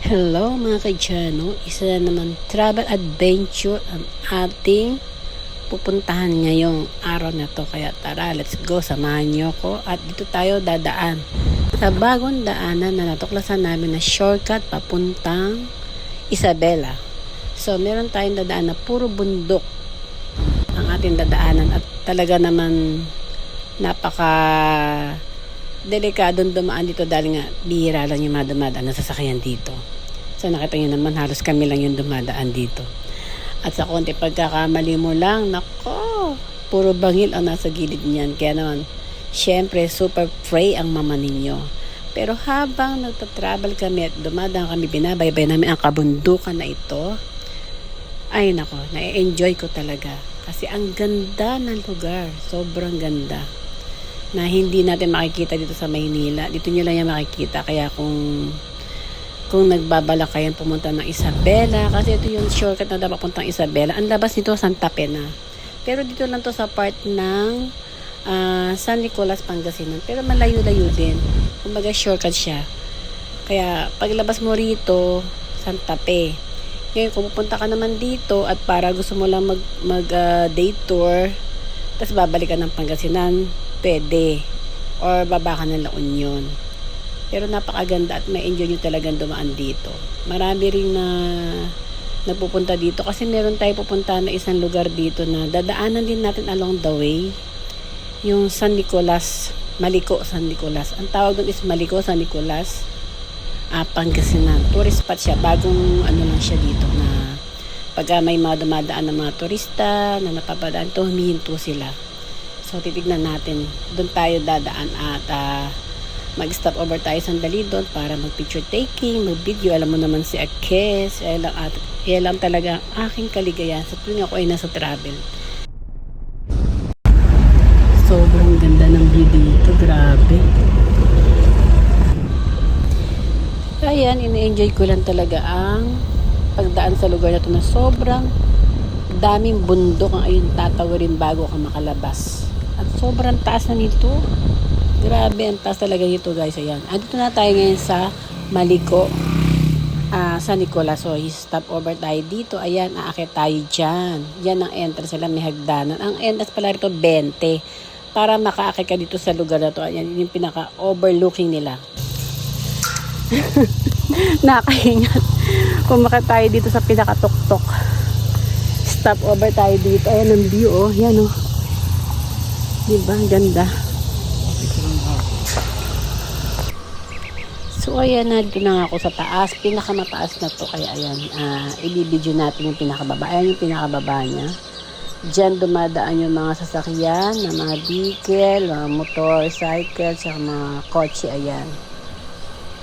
Hello mga kadyano, isa na naman travel adventure ang ating pupuntahan ngayong araw na to. Kaya tara, let's go, samahan nyo ko at dito tayo dadaan sa bagong daanan na natuklasan namin na shortcut papuntang Isabela. So meron tayong dadaan na puro bundok ang ating dadaanan at talaga naman napaka delikadong dumaan dito dahil nga bihira lang yung dumadaan na sasakyan dito. So nakita nyo naman halos kami lang yung dumadaan dito. At sa konti pagkakamali mo lang, nako, puro bangil ang nasa gilid niyan. Kaya naman, syempre super pray ang mama ninyo. Pero habang nagtatravel kami at dumadaan kami, binabaybay namin ang kabundukan na ito, ay nako, na-enjoy ko talaga. Kasi ang ganda ng lugar, sobrang ganda na hindi natin makikita dito sa Maynila. Dito nyo lang yan makikita. Kaya kung nagbabala kayo pumunta ng Isabela, kasi ito yung shortcut na dapat puntang Isabela. Ang labas nito Santa Fe na. Pero dito lang to sa part ng San Nicolas, Pangasinan. Pero malayo-layo din. Kumbaga shortcut siya. Kaya paglabas mo rito, Santa Fe. Ngayon, kung pupunta ka naman dito at para gusto mo lang mag day tour, tapos babalik ka ng Pangasinan, pwede. Or baba ka ng La Union. Pero napakaganda at may enjoy nyo talagang dumaan dito. Marami rin na napupunta dito kasi meron tayo pupunta na isang lugar dito na dadaanan din natin along the way. Yung San Nicolas, Maliko San Nicolas. Ang tawag doon is Maliko San Nicolas, Pangasinan. Tourist spot siya. Bagong ano lang siya dito na pag may mga dumadaan ng mga turista na napapadaan to, humihinto sila. So titignan natin. Doon tayo dadaan at mag-stop over tayo sandali doon para mag-picture taking, mag-video. Alam mo naman si Akes, yan lang talaga aking kaligayahan sa tuwing ako ay nasa travel. Sobrang ganda ng view dito, grabe. Ayan, ini-enjoy ko lang talaga ang pagdaan sa lugar na ito na sobrang daming bundok ang ayun tatawarin bago ka makalabas. At sobrang taas na nito. Grabe, ang taas talaga dito guys. Ayan. Andito na tayo ngayon sa Maliko, San Nicolas. So, stop over tayo dito. Ayan, aakit tayo dyan. Yan ang entrance nila, may hagdanan. Ang entrance pala rito, 20. Para makaakit ka dito sa lugar na to. Ayan, yung pinaka-overlooking nila. Nakahingat. Pumakit tayo dito sa pinaka-tuktok. Stop over tayo dito. Ayan ang view, oh. Yan, oh. Diba? Ganda. So ayan, nandito na ako sa taas, pinakamataas na to, kaya ayan, i-video natin yung pinakababa. Ayan yung pinakababa niya. Diyan dumadaan yung mga sasakyan, na mga vehicle, mga motorcycle, saka mga kotse, ayan.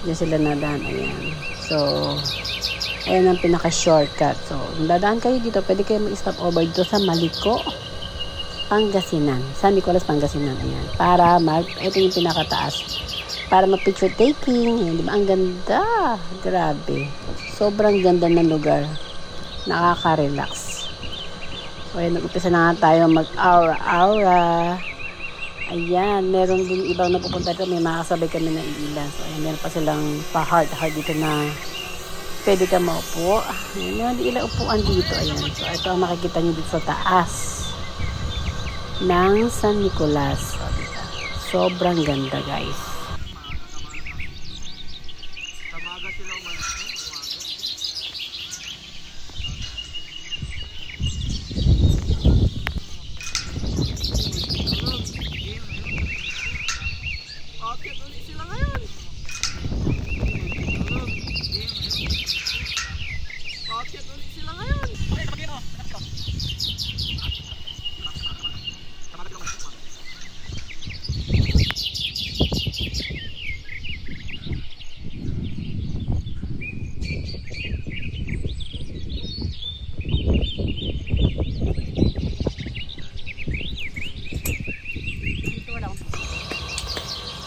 Diyan sila nadaan, ayan. So, ayan ang pinaka-shortcut. So, kung dadaan kayo dito, pwede kayo mag-stop over dito sa Maliko, Pangasinan. San Nicolas, Pangasinan, ayan. Para ito yung pinakataas. Para mag-picture taking. Ayan, diba? Ang ganda. Grabe. Sobrang ganda ng lugar. Nakaka-relax. So, ayan, nag-upisa na nga tayo mag-aura-aura. Ayan, meron din ibang napupunta dito. May makasabay kami ng ilan. So, ayan, meron pa silang pa-heart dito na pwede ka maupo. Ayan, meron din ilang upuan dito. Ayan. So, ito ang makikita nyo dito sa taas ng San Nicolas. So, diba? Sobrang ganda, guys.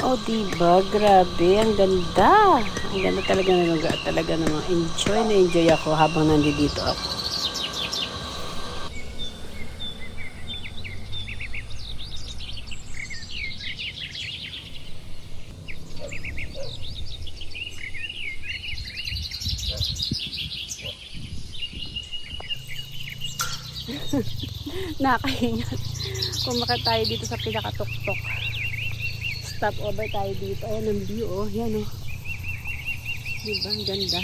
Oh, diba? Grabe. Ang ganda. Ang ganda talaga ng lugar. Talaga namang enjoy ako habang nandito ako. Nakahinga. Kumakit tayo dito sa pinakatuktok. Stop over tayo dito. Ayan ang view, oh. Yan, oh. Diba? Ang ganda.